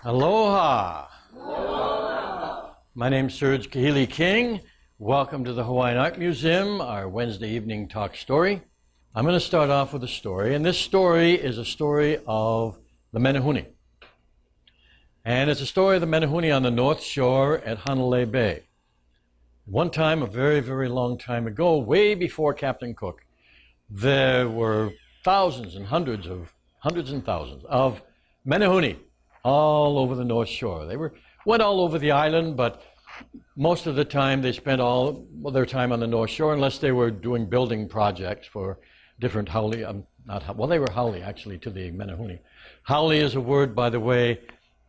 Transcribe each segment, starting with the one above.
Aloha. Aloha. My name's Serge Kahili King. Welcome to the Hawaiian Art Museum, our Wednesday evening talk story. I'm going to start off with a story, and this story is a story of the Menehune. And it's a story of the Menehune on the North Shore at Hanalei Bay. One time, a very, very long time ago, way before Captain Cook, there were thousands and hundreds and thousands of Menehune all over the North Shore. They went all over the island, but most of the time they spent all their time on the North Shore, unless they were doing building projects for different haole. They were haole actually to the Menehune. Haole is a word, by the way,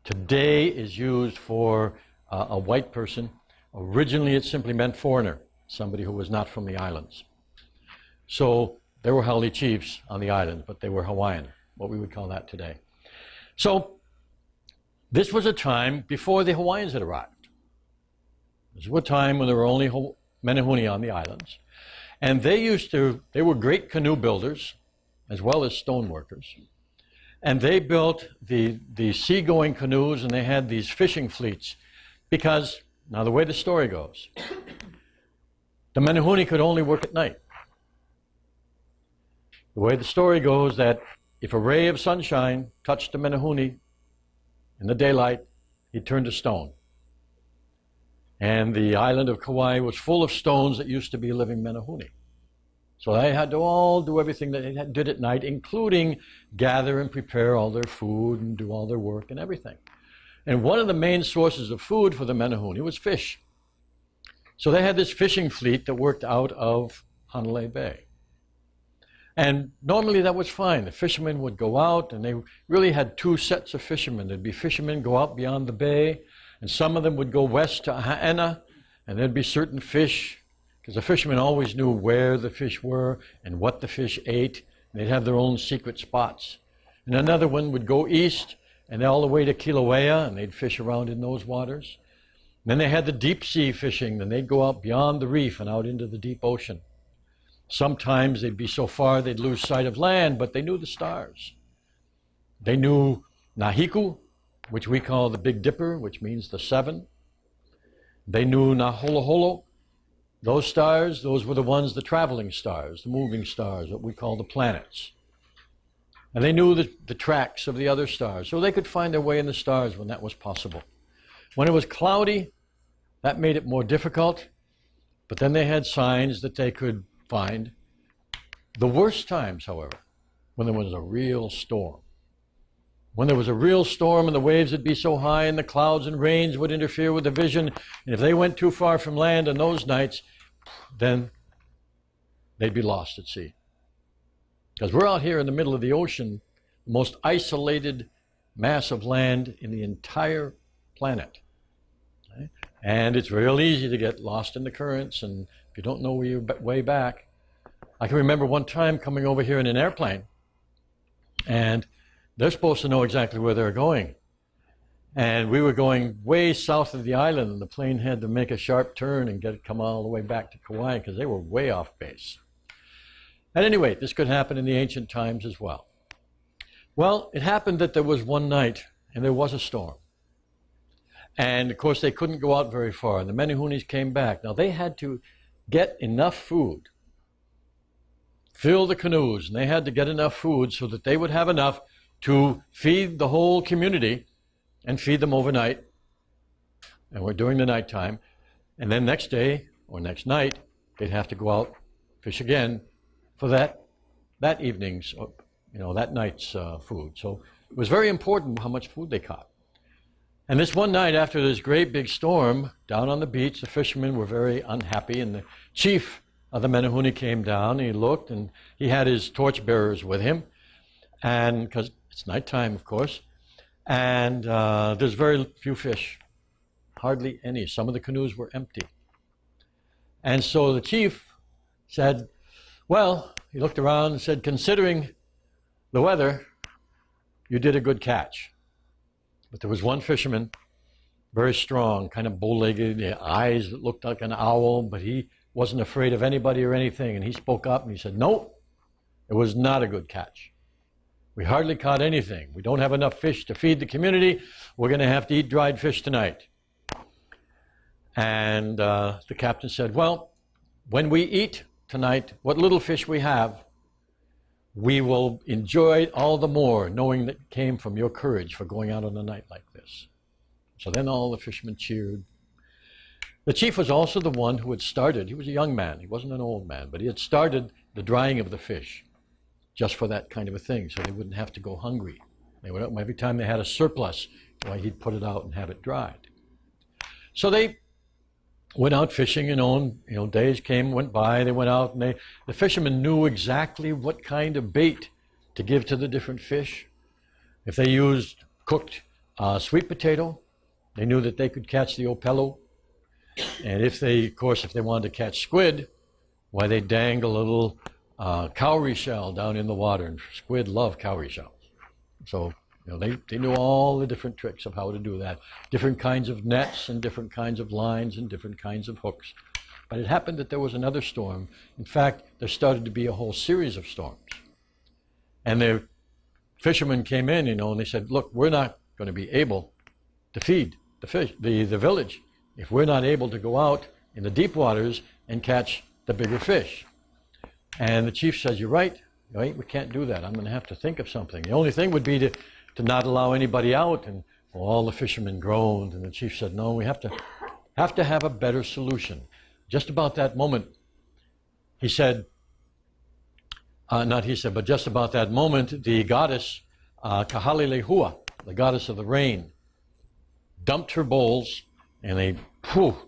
today is used for a white person. Originally it simply meant foreigner, somebody who was not from the islands. So there were haole chiefs on the island, but they were Hawaiian, what we would call that today. So this was a time before the Hawaiians had arrived. This was a time when there were only Menehune on the islands. And they were great canoe builders as well as stone workers. And they built the seagoing canoes, and they had these fishing fleets because, now the way the story goes, the Menehune could only work at night. The way the story goes that if a ray of sunshine touched the Menehune in the daylight, he'd turn to stone. And the island of Kauai was full of stones that used to be living Menehune. So they had to all do everything that they did at night, including gather and prepare all their food and do all their work and everything. And one of the main sources of food for the Menehune was fish. So they had this fishing fleet that worked out of Hanalei Bay. And normally that was fine. The fishermen would go out, and they really had two sets of fishermen. There'd be fishermen go out beyond the bay, and some of them would go west to Huna, and there'd be certain fish, because the fishermen always knew where the fish were and what the fish ate, and they'd have their own secret spots. And another one would go east and all the way to Kilauea, and they'd fish around in those waters. And then they had the deep sea fishing, and they'd go out beyond the reef and out into the deep ocean. Sometimes they'd be so far they'd lose sight of land, but they knew the stars. They knew Nahiku, which we call the Big Dipper, which means the seven. They knew Naholoholo. Those stars, those were the ones, the traveling stars, the moving stars, what we call the planets. And they knew the tracks of the other stars, so they could find their way in the stars when that was possible. When it was cloudy, that made it more difficult, but then they had signs that they could find. The worst times, however, when there was a real storm. When there was a real storm and the waves would be so high and the clouds and rains would interfere with the vision, and if they went too far from land on those nights, then they'd be lost at sea. Because we're out here in the middle of the ocean, the most isolated mass of land in the entire planet. Okay? And it's real easy to get lost in the currents, and if you don't know your way back. I can remember one time coming over here in an airplane, and they're supposed to know exactly where they're going. And we were going way south of the island, and the plane had to make a sharp turn and come all the way back to Kauai because they were way off base. At any rate, this could happen in the ancient times as well. Well, it happened that there was one night, and there was a storm. And, of course, they couldn't go out very far, and the Menehunes came back. Now, they had to get enough food, fill the canoes, and they had to get enough food so that they would have enough to feed the whole community and feed them overnight, and we're during the nighttime. And then next day, or next night, they'd have to go out, fish again for that evening's, that night's food. So it was very important how much food they caught. And this one night, after this great big storm, down on the beach, the fishermen were very unhappy, and the chief of the Menehune came down, and he looked, and he had his torchbearers with him, and because it's nighttime, of course, and there's very few fish, hardly any. Some of the canoes were empty. And so the chief said, well, he looked around and said, considering the weather, you did a good catch. But there was one fisherman, very strong, kind of bow-legged, eyes that looked like an owl, but he wasn't afraid of anybody or anything. And he spoke up and he said, no, it was not a good catch. We hardly caught anything. We don't have enough fish to feed the community. We're going to have to eat dried fish tonight. And the captain said, well, when we eat tonight, what little fish we have, we will enjoy it all the more, knowing that it came from your courage for going out on a night like this. So then all the fishermen cheered. The chief was also the one who had started. He was a young man. He wasn't an old man, but he had started the drying of the fish just for that kind of a thing, so they wouldn't have to go hungry. They would, every time they had a surplus, why, he'd put it out and have it dried. So they went out fishing, days went by, they went out, and the fishermen knew exactly what kind of bait to give to the different fish. If they used cooked sweet potato, they knew that they could catch the opello. And if they wanted to catch squid, why, they dangle a little cowrie shell down in the water, and squid love cowrie shells. So they knew all the different tricks of how to do that. Different kinds of nets and different kinds of lines and different kinds of hooks. But it happened that there was another storm. In fact, there started to be a whole series of storms. And the fishermen came in, and they said, look, we're not going to be able to feed the fish, the village, if we're not able to go out in the deep waters and catch the bigger fish. And the chief says, you're right, we can't do that. I'm going to have to think of something. The only thing would be to not allow anybody out. And all the fishermen groaned, and the chief said, no, we have to have a better solution. Just about that moment, he said, but just about that moment, the goddess Kahili King, the goddess of the rain, dumped her bowls, and they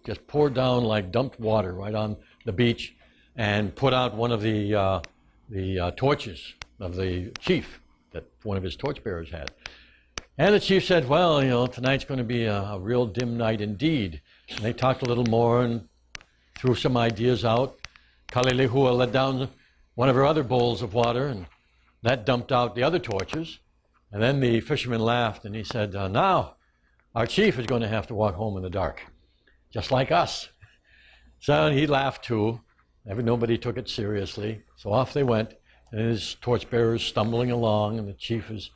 just poured down like dumped water right on the beach, and put out one of the torches of the chief that one of his torchbearers had. And the chief said, well, tonight's going to be a real dim night indeed. And they talked a little more and threw some ideas out. Kahili King let down one of her other bowls of water, and that dumped out the other torches. And then the fisherman laughed, and he said, now our chief is going to have to walk home in the dark, just like us. So he laughed too. Nobody took it seriously. So off they went, and his torchbearers stumbling along, and the chief is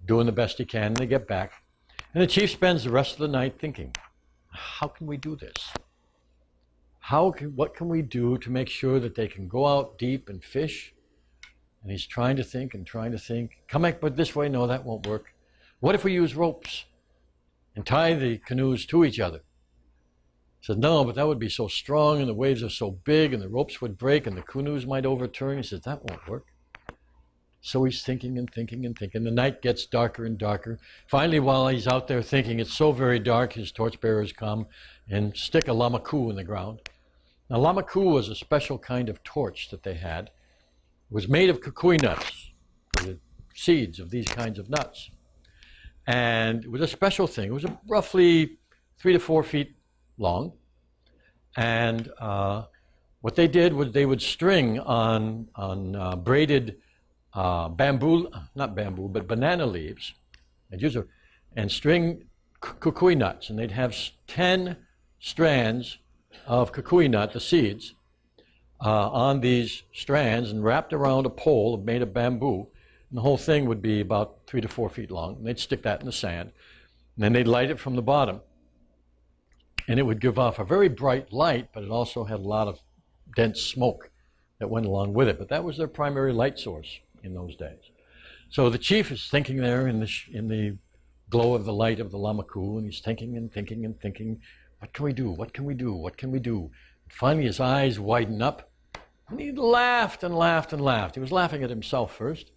doing the best he can, and they get back. And the chief spends the rest of the night thinking, how can we do this? What can we do to make sure that they can go out deep and fish? And he's trying to think and trying to think. Come back, but this way, no, that won't work. What if we use ropes and tie the canoes to each other? He said, no, but that would be so strong, and the waves are so big, and the ropes would break, and the canoes might overturn. He said, that won't work. So he's thinking and thinking and thinking. The night gets darker and darker. Finally, while he's out there thinking, it's so very dark, his torchbearers come and stick a lamaku in the ground. Now, lamaku was a special kind of torch that they had. It was made of kukui nuts, the seeds of these kinds of nuts. And it was a special thing. It was roughly 3 to 4 feet long. And what they did was they would string on braided banana leaves, and string kukui nuts. And they'd have 10 strands of kukui nut, the seeds, on these strands, and wrapped around a pole made of bamboo. And the whole thing would be about 3 to 4 feet long. And they'd stick that in the sand. And then they'd light it from the bottom. And it would give off a very bright light, but it also had a lot of dense smoke that went along with it. But that was their primary light source in those days. So the chief is thinking there in the glow of the light of the lamaku, and he's thinking and thinking and thinking, what can we do? What can we do? What can we do? And finally his eyes widen up, and he laughed and laughed and laughed. He was laughing at himself first.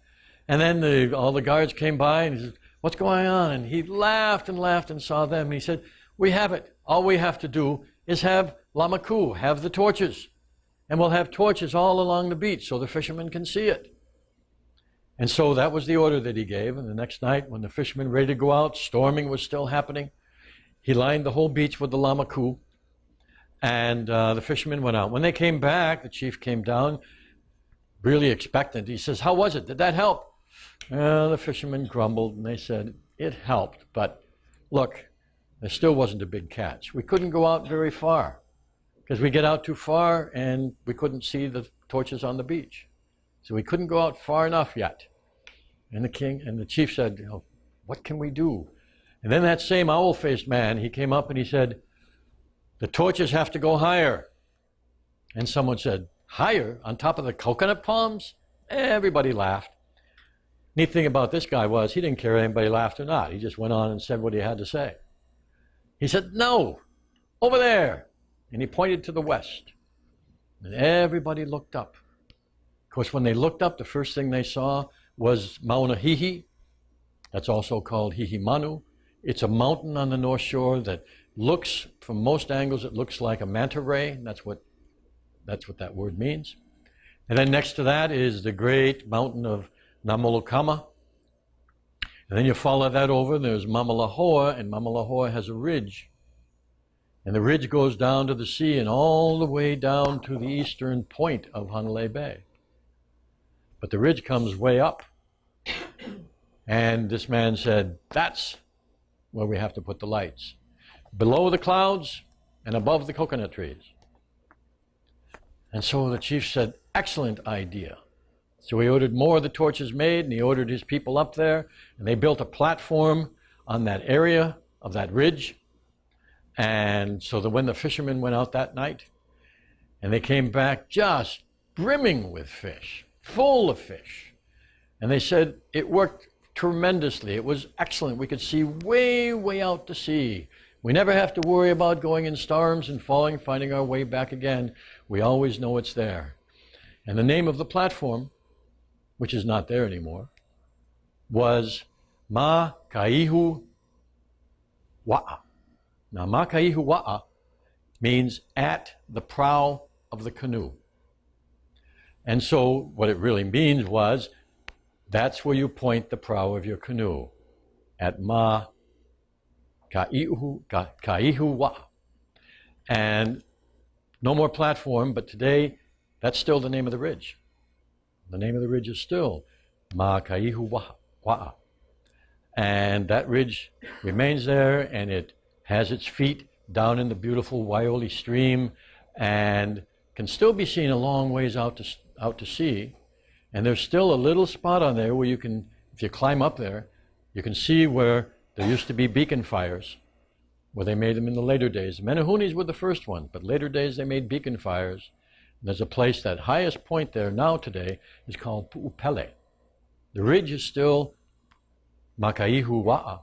And then all the guards came by, and he said, what's going on? And he laughed and saw them. And he said, we have it. All we have to do is have lamaku, have the torches. And we'll have torches all along the beach so the fishermen can see it. And so that was the order that he gave. And the next night, when the fishermen were ready to go out, storming was still happening. He lined the whole beach with the lamaku. And the fishermen went out. When they came back, the chief came down, really expectant. He says, how was it? Did that help? The fishermen grumbled, and they said, it helped, but look, there still wasn't a big catch. We couldn't go out very far, because we get out too far, and we couldn't see the torches on the beach. So we couldn't go out far enough yet. And the chief said, what can we do? And then that same owl-faced man, he came up and he said, the torches have to go higher. And someone said, higher? On top of the coconut palms? Everybody laughed. Neat thing about this guy was he didn't care if anybody laughed or not. He just went on and said what he had to say. He said, no, over there. And he pointed to the west. And everybody looked up. Of course, when they looked up, the first thing they saw was Mauna Hihi. That's also called Hihimanu. It's a mountain on the north shore that looks, from most angles, it looks like a manta ray. That's what that word means. And then next to that is the great mountain of Namolokama. And then you follow that over, there's Mamalahoa, and Mamalahoa has a ridge. And the ridge goes down to the sea and all the way down to the eastern point of Hanalei Bay. But the ridge comes way up. And this man said, that's where we have to put the lights. Below the clouds and above the coconut trees. And so the chief said, excellent idea. So he ordered more of the torches made, and he ordered his people up there, and they built a platform on that area of that ridge. And so that when the fishermen went out that night, and they came back just brimming with fish, full of fish. And they said it worked tremendously. It was excellent. We could see way, way out to sea. We never have to worry about going in storms and falling, finding our way back again. We always know it's there. And the name of the platform, which is not there anymore, was Ma Kaihu Wa'a. Now, Ma Kaihu Wa'a means at the prow of the canoe. And so what it really means was, that's where you point the prow of your canoe, at Ma Kaihu Wa'a. And no more platform, but today, that's still the name of the ridge. The name of the ridge is still Ma Kaihu Wa'a. And that ridge remains there, and it has its feet down in the beautiful Waioli stream and can still be seen a long ways out to sea. And there's still a little spot on there where you can, if you climb up there, you can see where there used to be beacon fires, where they made them in the later days. Menehunes were the first one, but later days they made beacon fires. And there's a place, that highest point there now today is called Pu'upele. The ridge is still Makaihu Wa'a,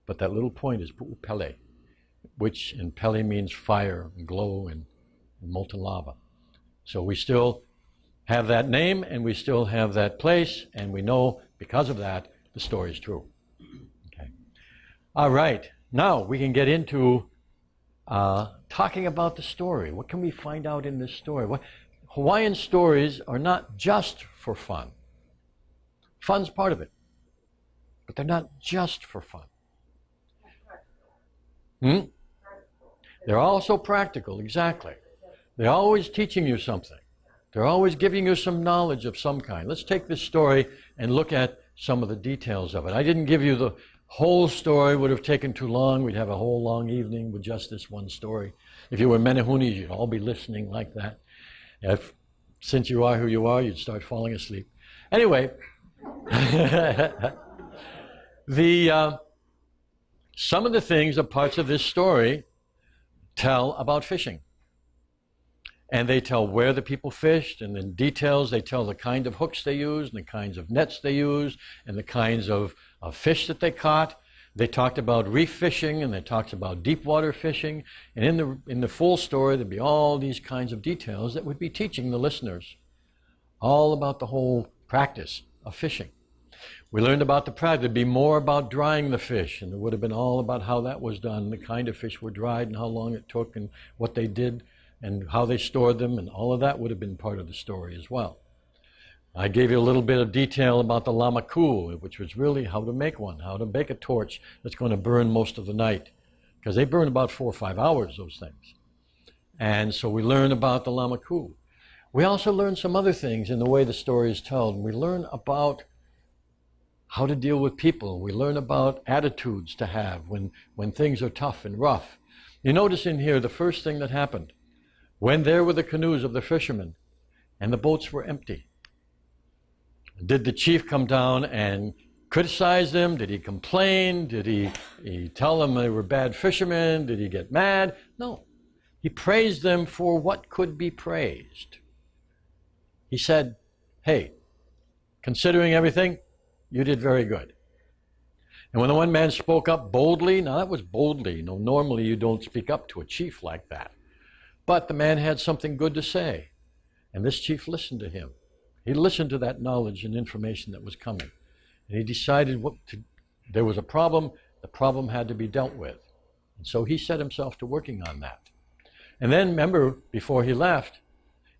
but that little point is Pu'upele, which in Pele means fire and glow and molten lava. So we still have that name, and we still have that place, and we know because of that the story is true. Okay. All right, now we can get into talking about the story. What can we find out in this story? Hawaiian stories are not just for fun. Fun's part of it, but they're not just for fun. They're also practical, exactly. They're always teaching you something. They're always giving you some knowledge of some kind. Let's take this story and look at some of the details of it. I didn't give you the whole story, would have taken too long. We'd have a whole long evening with just this one story. If you were Menehune, you'd all be listening like that. Since you are who you are, you'd start falling asleep. Anyway, some of the things, or parts of this story, tell about fishing. And they tell where the people fished, and in details they tell the kind of hooks they used, and the kinds of nets they used, and the kinds of fish that they caught. They talked about reef fishing, and they talked about deep water fishing. And in the full story, there'd be all these kinds of details that would be teaching the listeners all about the whole practice of fishing. We learned about the practice. There'd be more about drying the fish, and it would have been all about how that was done, the kind of fish were dried, and how long it took, and what they did, and how they stored them, and all of that would have been part of the story as well. I gave you a little bit of detail about the lamaku, which was really how to make one, how to bake a torch that's going to burn most of the night, because they burn about 4 or 5 hours, those things. And so we learn about the lamaku. We also learn some other things in the way the story is told. We learn about how to deal with people. We learn about attitudes to have when things are tough and rough. You notice in here the first thing that happened, when there were the canoes of the fishermen and the boats were empty. Did the chief come down and criticize them? Did he complain? Did he tell them they were bad fishermen? Did he get mad? No. He praised them for what could be praised. He said, hey, considering everything, you did very good. And when the one man spoke up boldly, now that was boldly. Normally you don't speak up to a chief like that. But the man had something good to say. And this chief listened to him. He listened to that knowledge and information that was coming. And he decided there was a problem. The problem had to be dealt with. And so he set himself to working on that. And then remember, before he left,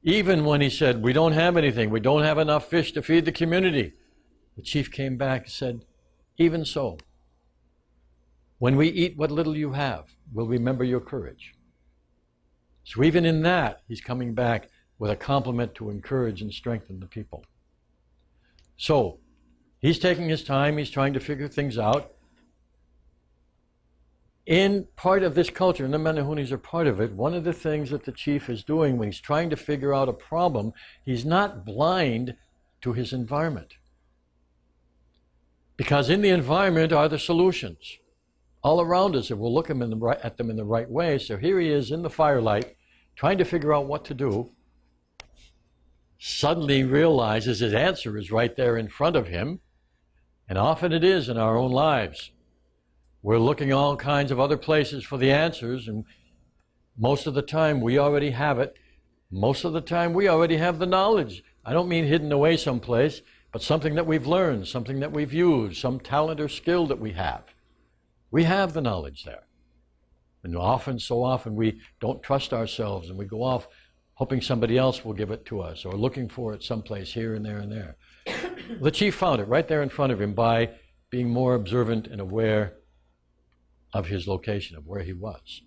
even when he said, we don't have anything, we don't have enough fish to feed the community, the chief came back and said, even so, when we eat what little you have, we'll remember your courage. So even in that, he's coming back with a compliment to encourage and strengthen the people. So he's taking his time, he's trying to figure things out. In part of this culture, and the Menehunes are part of it, one of the things that the chief is doing when he's trying to figure out a problem, he's not blind to his environment. Because in the environment are the solutions all around us, if we'll look at them in the right way. So here he is in the firelight, trying to figure out what to do. Suddenly realizes his answer is right there in front of him. And often it is in our own lives. We're looking all kinds of other places for the answers, and most of the time we already have it. Most of the time we already have the knowledge. I don't mean hidden away someplace, but something that we've learned, something that we've used, some talent or skill that we have. We have the knowledge there. And so often we don't trust ourselves, and we go off hoping somebody else will give it to us, or looking for it someplace here and there and there. The chief found it right there in front of him by being more observant and aware of his location, of where he was.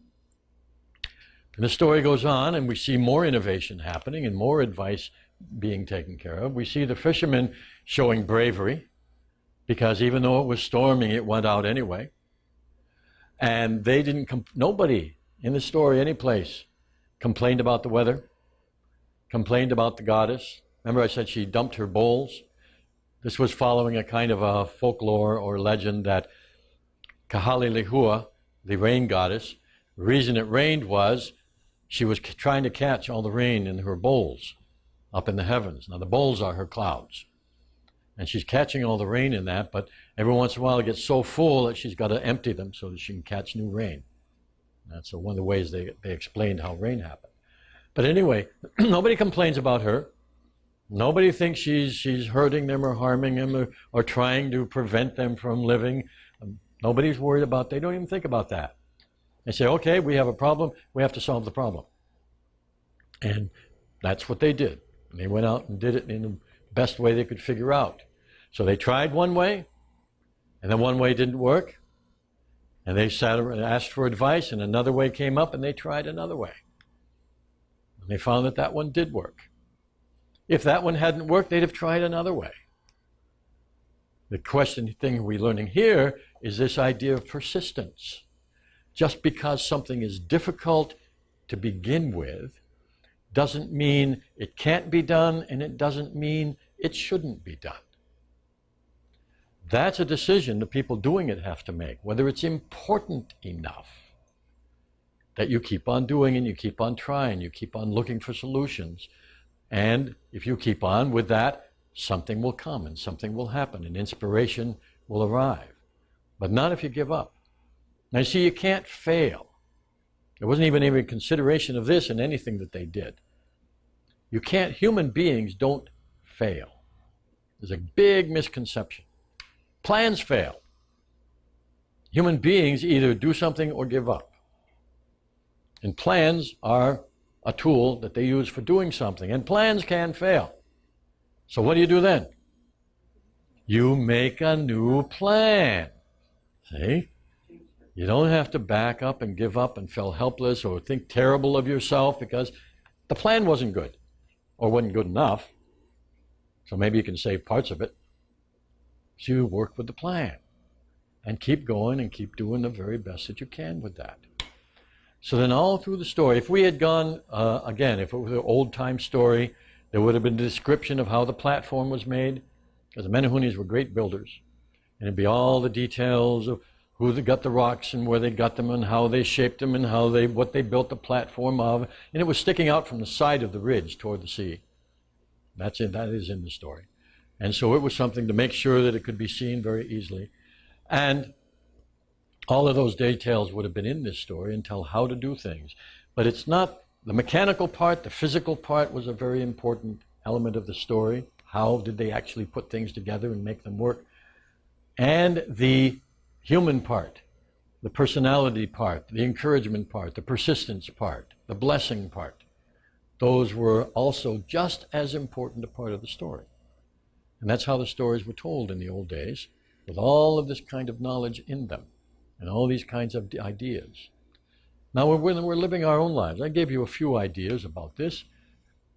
And the story goes on, and we see more innovation happening and more advice being taken care of. We see the fishermen showing bravery, because even though it was storming, it went out anyway. And they didn't, nobody in the story, any place, complained about the weather, complained about the goddess. Remember I said she dumped her bowls? This was following a kind of a folklore or legend that Kahili, the rain goddess, the reason it rained was she was trying to catch all the rain in her bowls up in the heavens. Now the bowls are her clouds. And she's catching all the rain in that, but every once in a while it gets so full that she's got to empty them so that she can catch new rain. That's one of the ways they explained how rain happened. But anyway, nobody complains about her. Nobody thinks she's hurting them or harming them or trying to prevent them from living. Nobody's worried about, they don't even think about that. They say, okay, we have a problem, we have to solve the problem. And that's what they did. And they went out and did it in the best way they could figure out. So they tried one way, and then one way didn't work. And they sat and asked for advice, and another way came up, and they tried another way. And they found that that one did work. If that one hadn't worked, they'd have tried another way. The thing we're learning here is this idea of persistence. Just because something is difficult to begin with doesn't mean it can't be done, and it doesn't mean it shouldn't be done. That's a decision the people doing it have to make, whether it's important enough that you keep on doing and you keep on trying, you keep on looking for solutions. And if you keep on with that, something will come and something will happen and inspiration will arrive. But not if you give up. Now you see, you can't fail. There wasn't even any consideration of this in anything that they did. You can't, human beings don't fail. There's a big misconception. Plans fail. Human beings either do something or give up. And plans are a tool that they use for doing something. And plans can fail. So what do you do then? You make a new plan. See? You don't have to back up and give up and feel helpless or think terrible of yourself because the plan wasn't good or wasn't good enough. So maybe you can save parts of it. So you work with the plan and keep going and keep doing the very best that you can with that. So then all through the story, if we had gone, again, if it was an old-time story, there would have been a description of how the platform was made. because the Menehunes were great builders. And it'd be all the details of who they got the rocks and where they got them and how they shaped them and what they built the platform of. And it was sticking out from the side of the ridge toward the sea. That's it. That is in the story. And so it was something to make sure that it could be seen very easily. And all of those details would have been in this story and tell how to do things. But it's not the mechanical part, the physical part was a very important element of the story. How did they actually put things together and make them work? And the human part, the personality part, the encouragement part, the persistence part, the blessing part, those were also just as important a part of the story. And that's how the stories were told in the old days, with all of this kind of knowledge in them and all these kinds of ideas. Now we're living our own lives. I gave you a few ideas about this,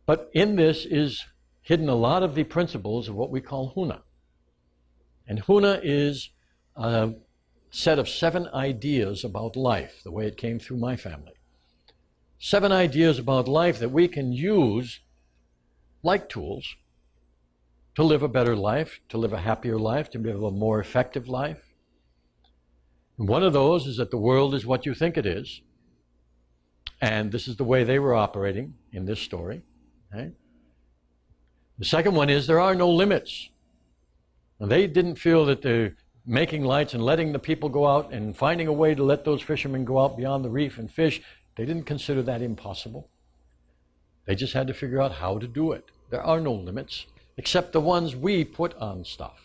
but in this is hidden a lot of the principles of what we call Huna. And Huna is a set of 7 ideas about life, the way it came through my family. 7 ideas about life that we can use like tools to live a better life, to live a happier life, to live a more effective life. And one of those is that the world is what you think it is. And this is the way they were operating in this story. Okay? The second one is there are no limits. And they didn't feel that the making lights and letting the people go out and finding a way to let those fishermen go out beyond the reef and fish, they didn't consider that impossible. They just had to figure out how to do it. There are no limits except the ones we put on stuff.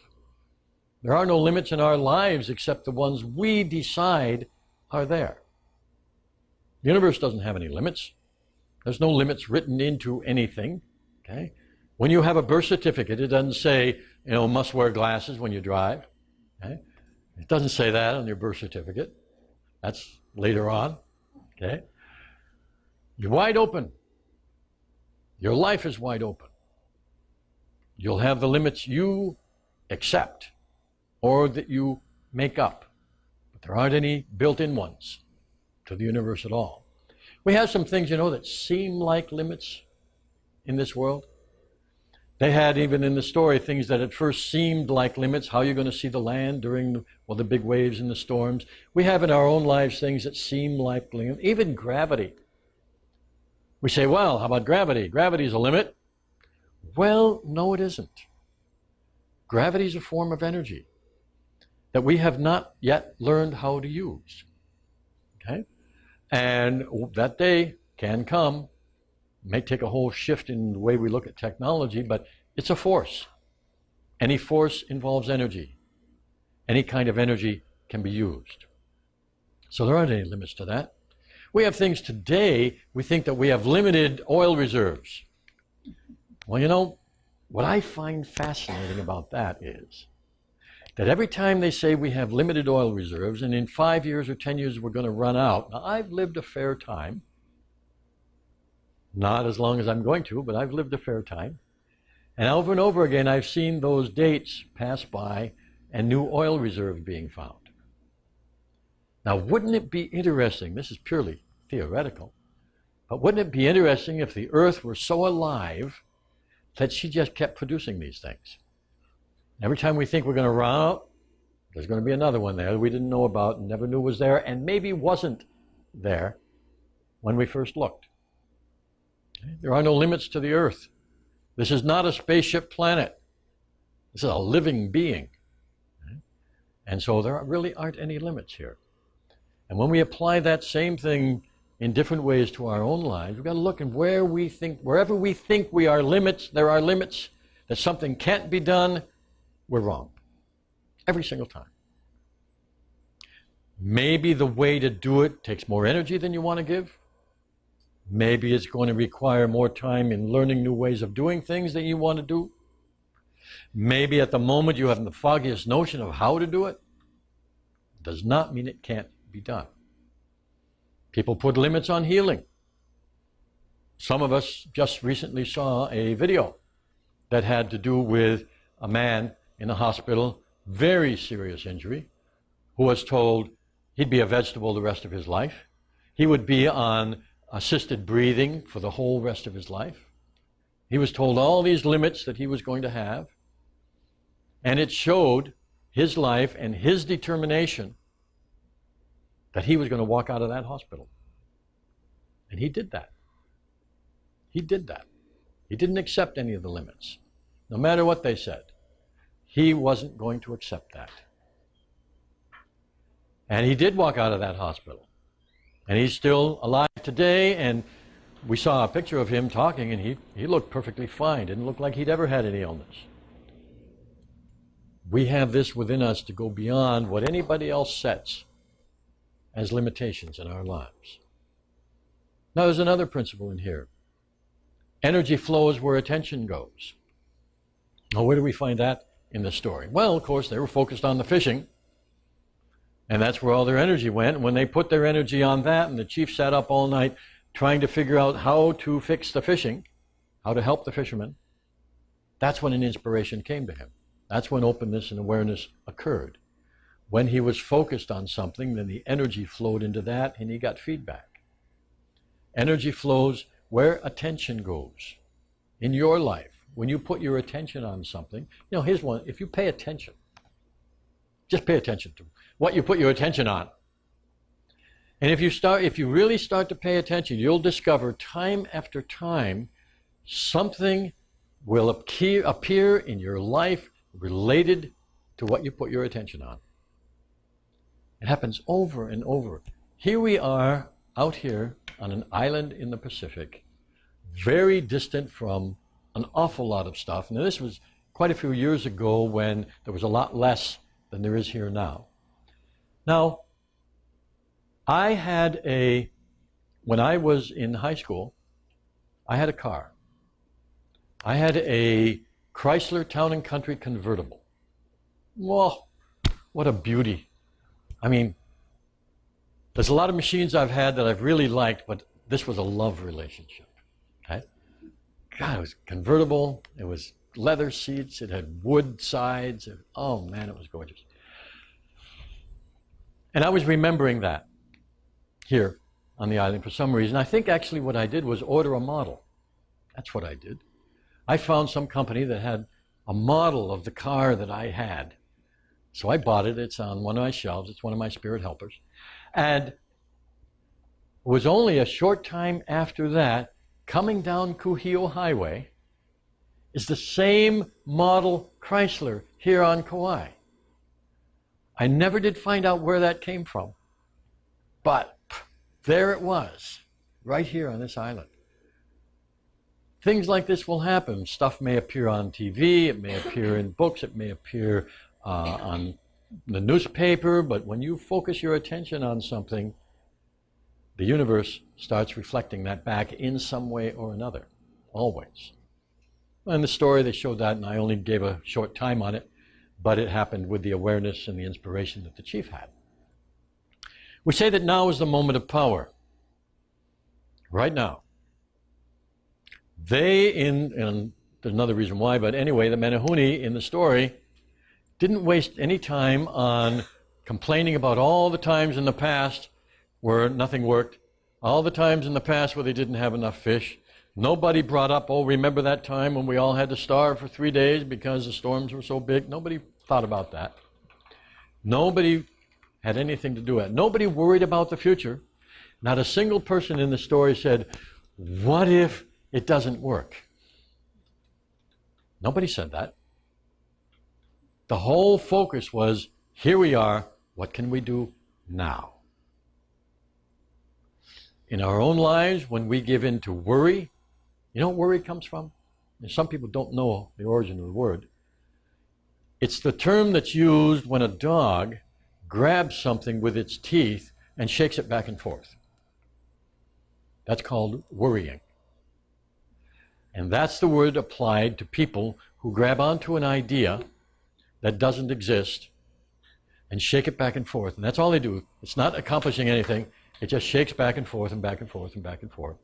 There are no limits in our lives except the ones we decide are there. The universe doesn't have any limits. There's no limits written into anything. Okay? When you have a birth certificate, it doesn't say, must wear glasses when you drive. Okay? It doesn't say that on your birth certificate. That's later on. Okay? You're wide open. Your life is wide open. You'll have the limits you accept or that you make up. But there aren't any built-in ones to the universe at all. We have some things, that seem like limits in this world. They had, even in the story, things that at first seemed like limits. How you're going to see the land during the big waves and the storms. We have in our own lives things that seem like limits. Even gravity. We say, well, how about gravity? Gravity's a limit. Well, no, it isn't. Gravity is a form of energy that we have not yet learned how to use. Okay? And that day can come. It may take a whole shift in the way we look at technology, but it's a force. Any force involves energy. Any kind of energy can be used. So there aren't any limits to that. We have things today, we think that we have limited oil reserves. Well, what I find fascinating about that is that every time they say we have limited oil reserves and in 5 years or 10 years we're going to run out. Now, I've lived a fair time. Not as long as I'm going to, but I've lived a fair time. And over again, I've seen those dates pass by and new oil reserves being found. Now, wouldn't it be interesting, this is purely theoretical, but wouldn't it be interesting if the earth were so alive that she just kept producing these things? Every time we think we're going to run out, there's going to be another one there that we didn't know about and never knew was there and maybe wasn't there when we first looked. There are no limits to the earth. This is not a spaceship planet. This is a living being. And so there really aren't any limits here. And when we apply that same thing in different ways to our own lives, we've got to look at wherever we think we are limits, there are limits, that something can't be done, we're wrong. Every single time. Maybe the way to do it takes more energy than you want to give. Maybe it's going to require more time in learning new ways of doing things that you want to do. Maybe at the moment you have the foggiest notion of how to do it. Does not mean it can't be done. People put limits on healing. Some of us just recently saw a video that had to do with a man in a hospital, very serious injury, who was told he'd be a vegetable the rest of his life. He would be on assisted breathing for the whole rest of his life. He was told all these limits that he was going to have. And it showed his life and his determination that he was going to walk out of that hospital. And he did that. He did that. He didn't accept any of the limits. No matter what they said, he wasn't going to accept that. And he did walk out of that hospital. And he's still alive today, and we saw a picture of him talking, and he looked perfectly fine. Didn't look like he'd ever had any illness. We have this within us to go beyond what anybody else sets as limitations in our lives. Now there's another principle in here. Energy flows where attention goes. Now where do we find that in the story? Well, of course, they were focused on the fishing, and that's where all their energy went. And when they put their energy on that, and the chief sat up all night trying to figure out how to fix the fishing, how to help the fishermen, that's when an inspiration came to him. That's when openness and awareness occurred. When he was focused on something, then the energy flowed into that, and he got feedback. Energy flows where attention goes. In your life, when you put your attention on something, here's one. If you pay attention, just pay attention to what you put your attention on. And if you really start to pay attention, you'll discover time after time something will appear in your life related to what you put your attention on. It happens over and over. Here we are out here on an island in the Pacific, very distant from an awful lot of stuff. Now this was quite a few years ago when there was a lot less than there is here now. Now, when I was in high school, I had a car. I had a Chrysler Town & Country convertible. Whoa, what a beauty. I mean, there's a lot of machines I've had that I've really liked, but this was a love relationship. Okay? God, it was convertible. It was leather seats. It had wood sides. Oh, man, it was gorgeous. And I was remembering that here on the island for some reason. I think actually what I did was order a model. That's what I did. I found some company that had a model of the car that I had. So I bought it. It's on one of my shelves. It's one of my spirit helpers. And it was only a short time after that, coming down Kuhio Highway, is the same model Chrysler here on Kauai. I never did find out where that came from. But there it was, right here on this island. Things like this will happen. Stuff may appear on TV, it may appear in books, it may appear on the newspaper, but when you focus your attention on something, the universe starts reflecting that back in some way or another, always. In the story they showed that, and I only gave a short time on it, but it happened with the awareness and the inspiration that the chief had. We say that now is the moment of power. Right now. And there's another reason why, but anyway, the Menehune in the story didn't waste any time on complaining about all the times in the past where nothing worked, all the times in the past where they didn't have enough fish. Nobody brought up, oh, remember that time when we all had to starve for 3 days because the storms were so big? Nobody thought about that. Nobody had anything to do with it. Nobody worried about the future. Not a single person in the story said, what if it doesn't work? Nobody said that. The whole focus was, here we are, what can we do now? In our own lives, when we give in to worry, you know what worry comes from? And some people don't know the origin of the word. It's the term that's used when a dog grabs something with its teeth and shakes it back and forth. That's called worrying. And that's the word applied to people who grab onto an idea that doesn't exist and shake it back and forth. And that's all they do. It's not accomplishing anything. It just shakes back and forth and back and forth and back and forth.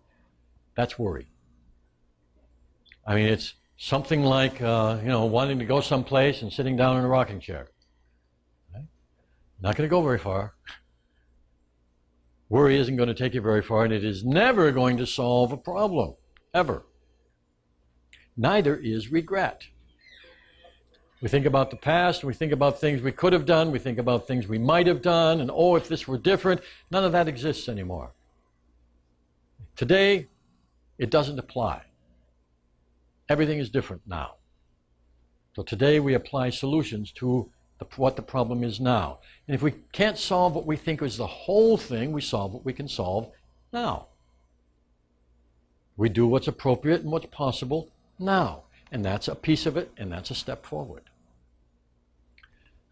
That's worry. I mean, it's something like, wanting to go someplace and sitting down in a rocking chair. Right? Not going to go very far. Worry isn't going to take you very far, and it is never going to solve a problem, ever. Neither is regret. We think about the past, we think about things we could have done, we think about things we might have done, and oh, if this were different. None of that exists anymore. Today, it doesn't apply. Everything is different now. So today we apply solutions to what the problem is now. And if we can't solve what we think is the whole thing, we solve what we can solve now. We do what's appropriate and what's possible now. And that's a piece of it, and that's a step forward.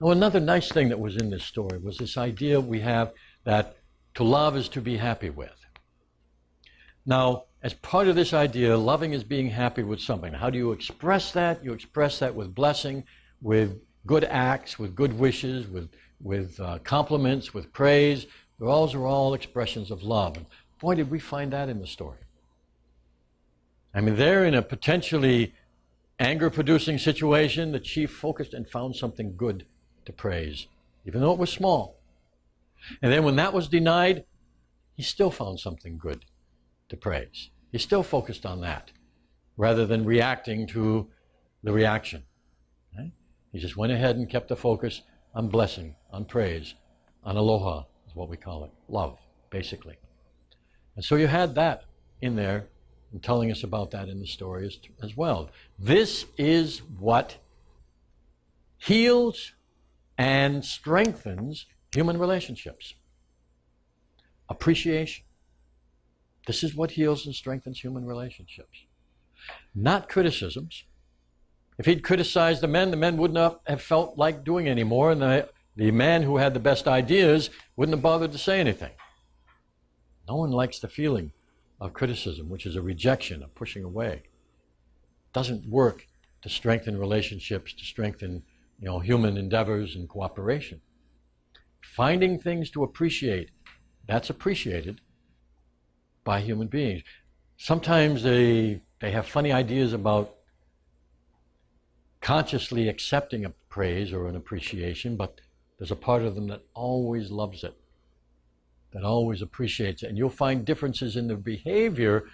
Now, another nice thing that was in this story was this idea we have that to love is to be happy with. Now, as part of this idea, loving is being happy with something. How do you express that? You express that with blessing, with good acts, with good wishes, with compliments, with praise. Those are all expressions of love. And boy, did we find that in the story. I mean, they're in a potentially anger-producing situation. The chief focused and found something good to praise, even though it was small. And then when that was denied, he still found something good to praise. He still focused on that, rather than reacting to the reaction. Right? He just went ahead and kept the focus on blessing, on praise, on aloha, is what we call it, love, basically. And so you had that in there, and telling us about that in the story as well. This is what heals and strengthens human relationships. Appreciation. This is what heals and strengthens human relationships. Not criticisms. If he'd criticized the men wouldn't have felt like doing anymore, and the man who had the best ideas wouldn't have bothered to say anything. No one likes the feeling of criticism, which is a rejection, a pushing away. It doesn't work to strengthen relationships, to strengthen human endeavors and cooperation. Finding things to appreciate, that's appreciated by human beings. Sometimes they have funny ideas about consciously accepting a praise or an appreciation, but there's a part of them that always loves it, that always appreciates it. And you'll find differences in their behavior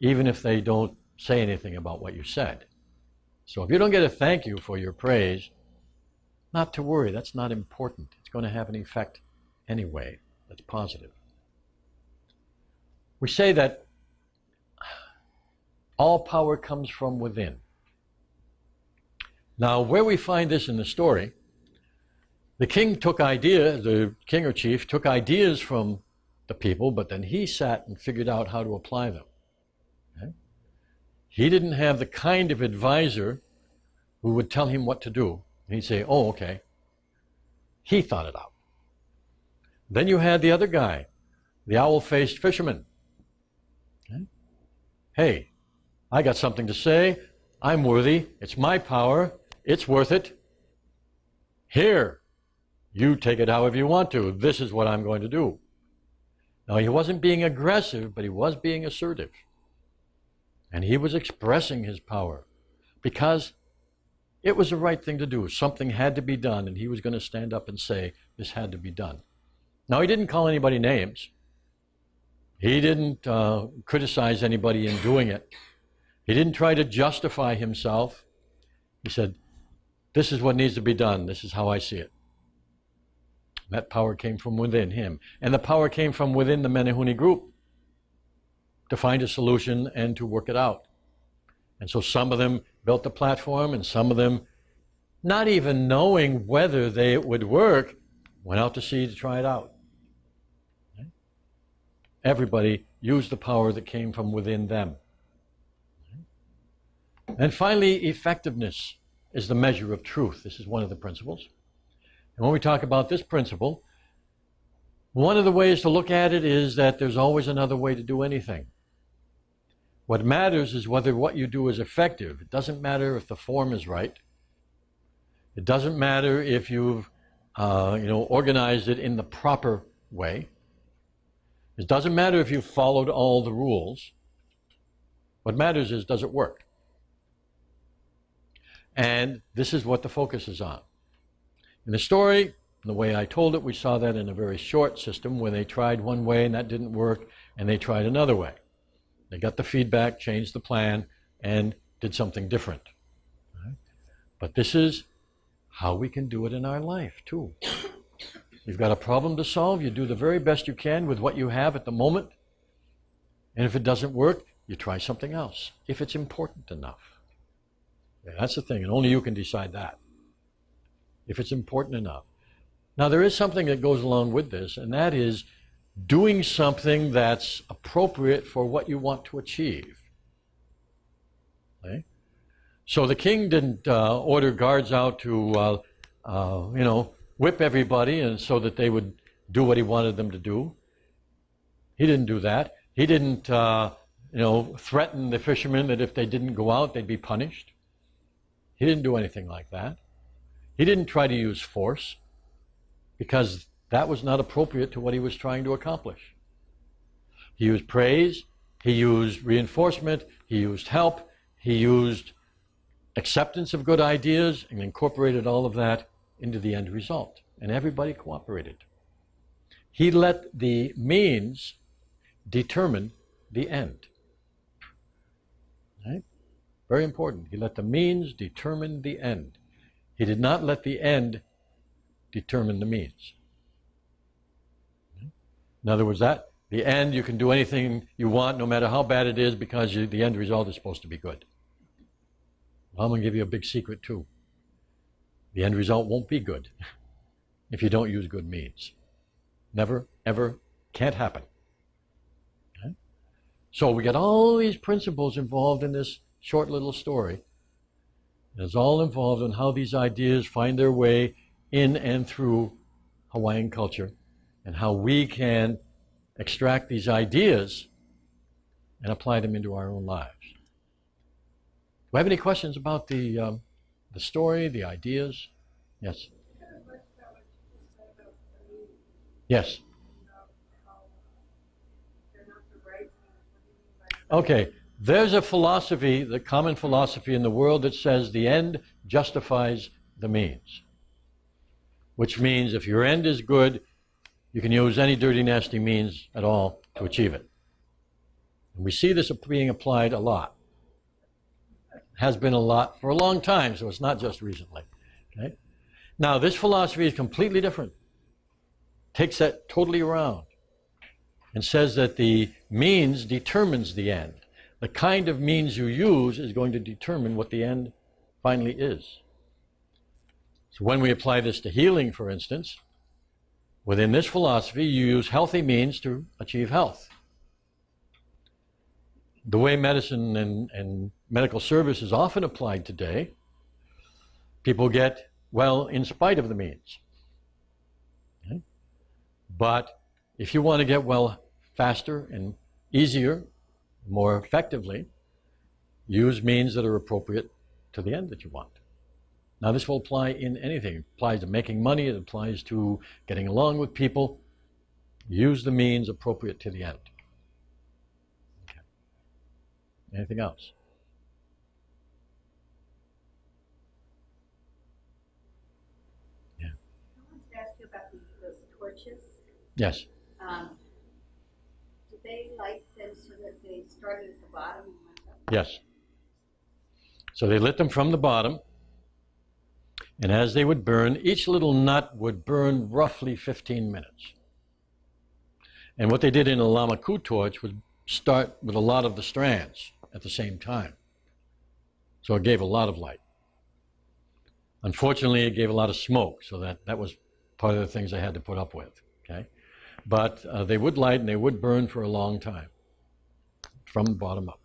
even if they don't say anything about what you said. So if you don't get a thank you for your praise, not to worry, that's not important. It's going to have an effect anyway that's positive. We say that all power comes from within. Now, where we find this in the story, the king or chief took ideas from the people, but then he sat and figured out how to apply them. Okay? He didn't have the kind of advisor who would tell him what to do. And he'd say, oh, okay. He thought it out. Then you had the other guy, the owl-faced fisherman. Okay? Hey, I got something to say. I'm worthy. It's my power. It's worth it. Here, you take it however you want to. This is what I'm going to do. Now, he wasn't being aggressive, but he was being assertive. And he was expressing his power because it was the right thing to do. Something had to be done, and he was going to stand up and say, this had to be done. Now, he didn't call anybody names. He didn't criticize anybody in doing it. He didn't try to justify himself. He said, this is what needs to be done. This is how I see it. That power came from within him. And the power came from within the Menehune group to find a solution and to work it out. And so some of them built the platform, and some of them, not even knowing whether it would work, went out to sea to try it out. Okay? Everybody used the power that came from within them. Okay? And finally, effectiveness is the measure of truth. This is one of the principles. And when we talk about this principle, one of the ways to look at it is that there's always another way to do anything. What matters is whether what you do is effective. It doesn't matter if the form is right. It doesn't matter if you've organized it in the proper way. It doesn't matter if you've followed all the rules. What matters is, does it work? And this is what the focus is on. In the story, the way I told it, we saw that in a very short system where they tried one way and that didn't work, and they tried another way. They got the feedback, changed the plan, and did something different. Right? But this is how we can do it in our life too. You've got a problem to solve, you do the very best you can with what you have at the moment. And if it doesn't work, you try something else, if it's important enough. Yeah, that's the thing, and only you can decide that, if it's important enough. Now, there is something that goes along with this, and that is doing something that's appropriate for what you want to achieve. Okay? So the king didn't order guards out to, whip everybody and so that they would do what he wanted them to do. He didn't do that. He didn't, threaten the fishermen that if they didn't go out, they'd be punished. He didn't do anything like that. He didn't try to use force because that was not appropriate to what he was trying to accomplish. He used praise, he used reinforcement, he used help, he used acceptance of good ideas and incorporated all of that into the end result. And everybody cooperated. He let the means determine the end. Right? Very important. He let the means determine the end. He did not let the end determine the means. In other words, the end, you can do anything you want, no matter how bad it is, because the end result is supposed to be good. Well, I'm going to give you a big secret too. The end result won't be good if you don't use good means. Never, ever, can't happen. Okay? So we get all these principles involved in this short little story. It's all involved in how these ideas find their way in and through Hawaiian culture, and how we can extract these ideas and apply them into our own lives. Do I have any questions about the story, the ideas? Yes. Yes. Okay. There's a philosophy, the common philosophy in the world, that says the end justifies the means. Which means if your end is good, you can use any dirty, nasty means at all to achieve it. And we see this being applied a lot. Has been a lot for a long time, so it's not just recently. Okay? Now, this philosophy is completely different. Takes that totally around and says that the means determines the end. The kind of means you use is going to determine what the end finally is. So when we apply this to healing, for instance, within this philosophy, you use healthy means to achieve health. The way medicine and medical service is often applied today, people get well in spite of the means. Okay? But if you want to get well faster and easier, more effectively, use means that are appropriate to the end that you want. Now, this will apply in anything. It applies to making money. It applies to getting along with people. Use the means appropriate to the end. Okay. Anything else? Yeah. I wanted to ask you about those torches. Yes. Did they light them so that they started at the bottom and went up? Yes. So they lit them from the bottom. And as they would burn, each little nut would burn roughly 15 minutes. And what they did in a lamaku torch was start with a lot of the strands at the same time. So it gave a lot of light. Unfortunately, it gave a lot of smoke, so that was part of the things they had to put up with. Okay? But they would light and they would burn for a long time, from the bottom up.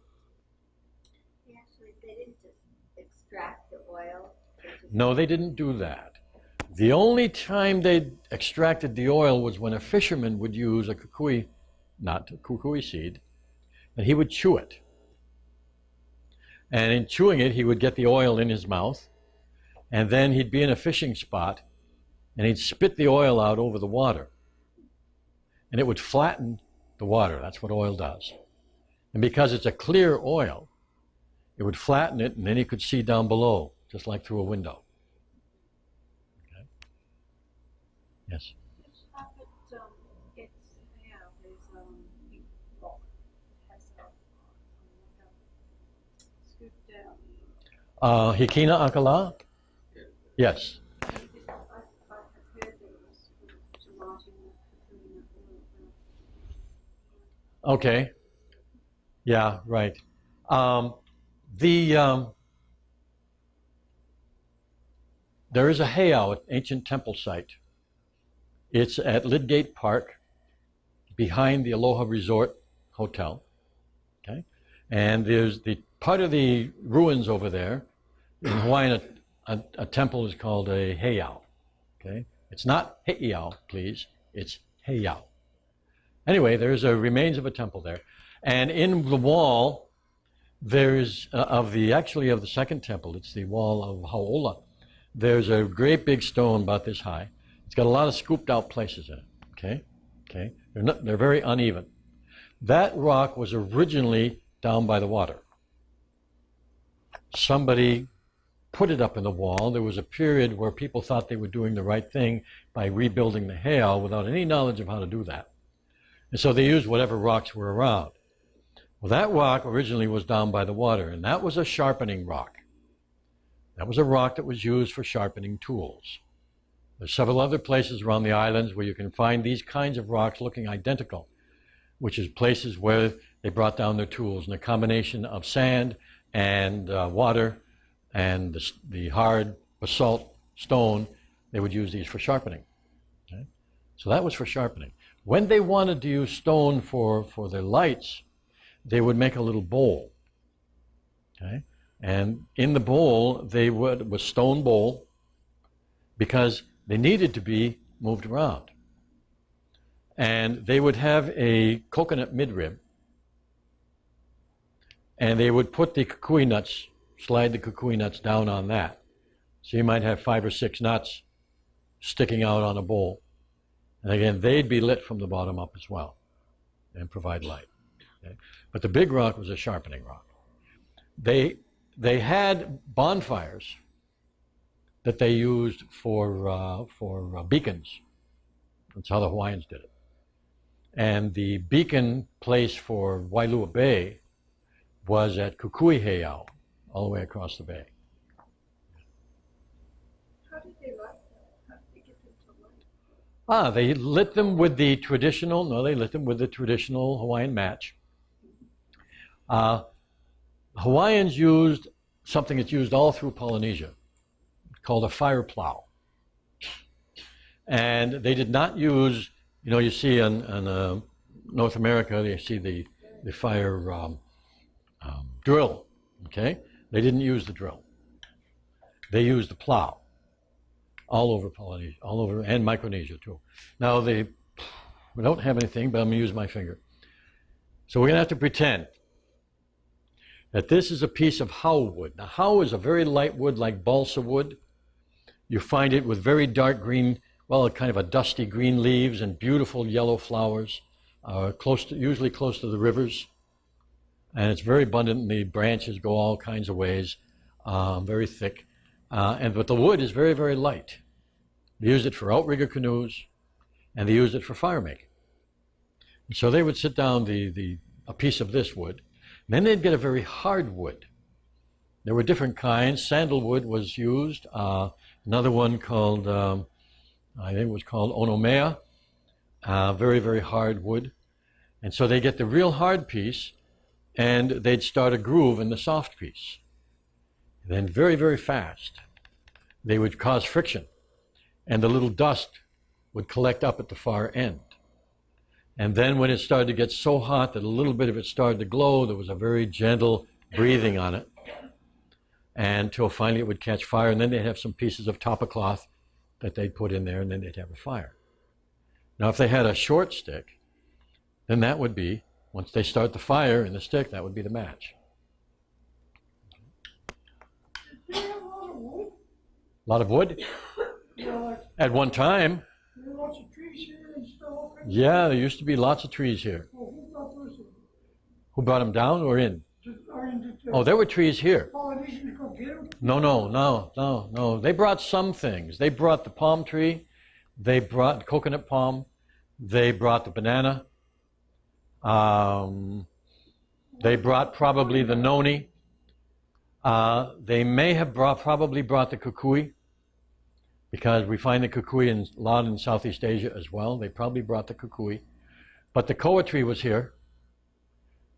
They didn't just extract the oil? No, they didn't do that. The only time they extracted the oil was when a fisherman would use a kukui, not a kukui seed, and he would chew it. And in chewing it, he would get the oil in his mouth, and then he'd be in a fishing spot, and he'd spit the oil out over the water. And it would flatten the water. That's what oil does. And because it's a clear oil, it would flatten it, and then he could see down below, just like through a window. Okay. Yes? Hikina akala? Yes. Okay. Yeah, right. The There is a heiau, ancient temple site. It's at Lidgate Park, behind the Aloha Resort Hotel. Okay, and there's the part of the ruins over there. In Hawaiian, a temple is called a heiau. Okay, it's not heiau, please. It's heiau. Anyway, there's a remains of a temple there, and in the wall there's of the second temple. It's the wall of Hauola. There's a great big stone about this high. It's got a lot of scooped out places in it. Okay. They're very uneven. That rock was originally down by the water. Somebody put it up in the wall. There was a period where people thought they were doing the right thing by rebuilding the heiau without any knowledge of how to do that. And so they used whatever rocks were around. Well, that rock originally was down by the water, and that was a sharpening rock. That was a rock that was used for sharpening tools. There's several other places around the islands where you can find these kinds of rocks looking identical, which is places where they brought down their tools. And a combination of sand and water and the hard basalt stone, they would use these for sharpening. Okay? So that was for sharpening. When they wanted to use stone for their lights, they would make a little bowl. Okay? And in the bowl, was stone bowl, because they needed to be moved around. And they would have a coconut midrib, and they would put the kukui nuts, slide the kukui nuts down on that. So you might have 5 or 6 nuts sticking out on a bowl. And again, they'd be lit from the bottom up as well and provide light. Okay? But the big rock was a sharpening rock. They had bonfires that they used for beacons. That's how the Hawaiians did it. And the beacon place for Wailua Bay was at Kukui Heiau, all the way across the bay. How did they light that? How did they get them to light? They lit them with the traditional, Hawaiian match. Hawaiians used something that's used all through Polynesia, called a fire plow. And they did not use, you see in North America, you see the fire drill, okay? They didn't use the drill. They used the plow all over Polynesia, and Micronesia too. Now we don't have anything, but I'm gonna use my finger. So we're gonna have to pretend that this is a piece of hau wood. Now hau is a very light wood like balsa wood. You find it with very dark green, kind of a dusty green leaves and beautiful yellow flowers, usually close to the rivers. And it's very abundant, and the branches go all kinds of ways, very thick. But the wood is very, very light. They used it for outrigger canoes, and they used it for fire making. And so they would sit down a piece of this wood, and then they'd get a very hard wood. There were different kinds. Sandalwood was used. Another one called, I think it was called onomea, very, very hard wood. And so they get the real hard piece, and they'd start a groove in the soft piece. Then very, very fast, they would cause friction, and the little dust would collect up at the far end. And then when it started to get so hot that a little bit of it started to glow, there was a very gentle breathing on it, until finally it would catch fire, and then they'd have some pieces of tapa cloth that they'd put in there, and then they'd have a fire. Now if they had a short stick, then that would be, once they start the fire in the stick, that would be the match. Did they have a lot of wood? A lot of wood? At one time. There were lots of trees here and stuff. Yeah, there used to be lots of trees here. Well, who brought those in? Who brought them down or in? Oh, there were trees here. Polynesians go get them? No. They brought some things. They brought the palm tree. They brought coconut palm. They brought the banana. They brought probably the noni. They may have probably brought the kukui, because we find the kukui a lot in Southeast Asia as well. They probably brought the kukui. But the koa tree was here.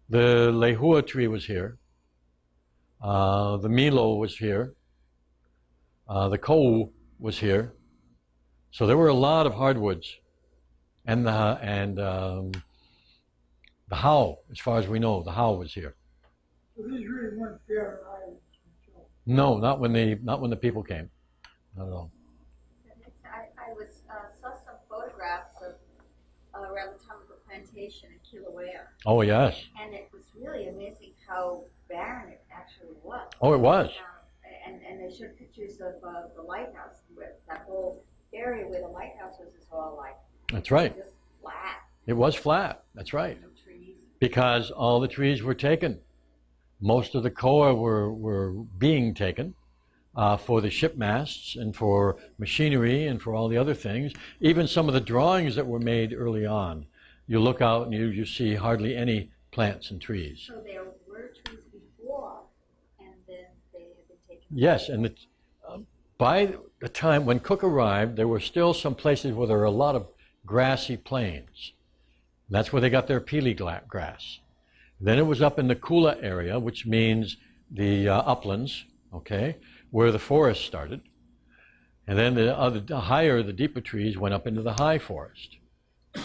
The lehua tree was here. The milo was here. The kou was here. So there were a lot of hardwoods, and the how, as far as we know, the how was here. So these really weren't barren islands until No, not when the people came, not at all. I saw some photographs of around the time of the plantation in Kilauea, Oh yes. and it was really amazing how barren it actually was. Oh, it was. And they showed pictures of the lighthouse, where that whole area where the lighthouse was is all like That's right. just flat, It was flat. That's right. no trees. Because all the trees were taken. Most of the koa were being taken for the ship masts and for machinery and for all the other things. Even some of the drawings that were made early on, you look out and you see hardly any plants and trees. So there were trees before, and then they had been taken. Yes, and by the time when Cook arrived, there were still some places where there were a lot of grassy plains. That's where they got their pili grass. Then it was up in the Kula area, which means the uplands, okay, where the forest started. And then the higher, the deeper trees went up into the high forest.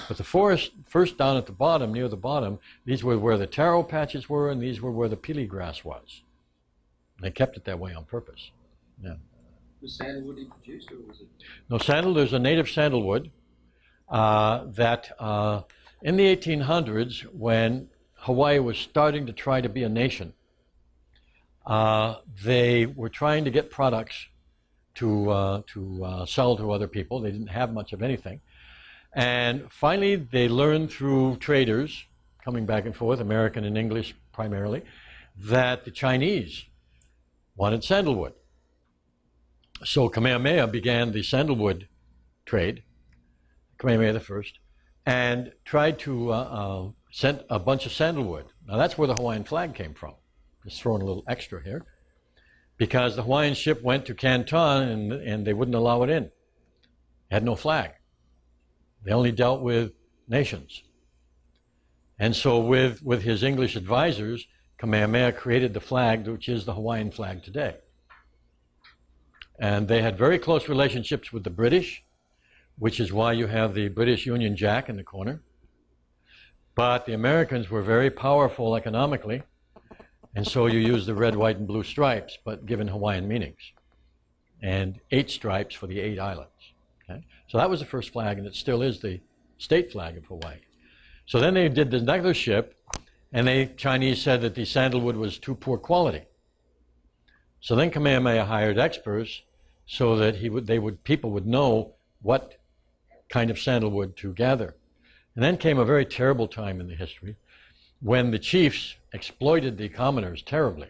But the forest, first down at the bottom, near the bottom, these were where the taro patches were, and these were where the pili grass was. And they kept it that way on purpose. Yeah. Was sandalwood introduced, or was it? No, there's a native sandalwood that in the 1800s, when Hawaii was starting to try to be a nation, they were trying to get products to sell to other people. They didn't have much of anything. And finally, they learned through traders coming back and forth, American and English primarily, that the Chinese wanted sandalwood. So Kamehameha began the sandalwood trade, Kamehameha the First, and tried to send a bunch of sandalwood. Now that's where the Hawaiian flag came from. Just throwing a little extra here. Because the Hawaiian ship went to Canton and they wouldn't allow it in. It had no flag. They only dealt with nations. And so with his English advisors, Kamehameha created the flag, which is the Hawaiian flag today. And they had very close relationships with the British, which is why you have the British Union Jack in the corner. But the Americans were very powerful economically, and so you use the red, white, and blue stripes, but given Hawaiian meanings. And 8 stripes for the 8 islands. Okay? So that was the first flag, and it still is the state flag of Hawaii. So then they did another ship, and the Chinese said that the sandalwood was too poor quality. So then Kamehameha hired experts so that people would know what kind of sandalwood to gather. And then came a very terrible time in the history when the chiefs exploited the commoners terribly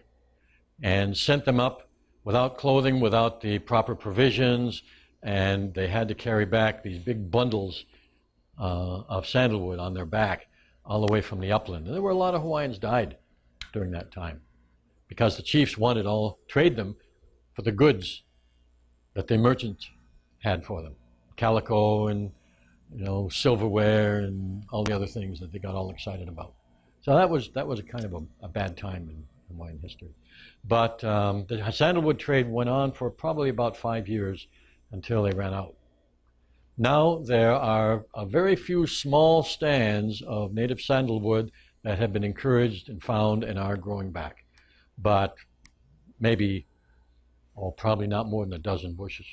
and sent them up without clothing, without the proper provisions, and they had to carry back these big bundles of sandalwood on their back all the way from the upland. And there were a lot of Hawaiians died during that time because the chiefs wanted trade them for the goods that the merchants had for them. Calico and silverware and all the other things that they got all excited about. So that was a kind of a bad time in Hawaiian history. But the sandalwood trade went on for probably about 5 years until they ran out. Now there are a very few small stands of native sandalwood that have been encouraged and found and are growing back. But maybe, probably not more than a dozen bushes.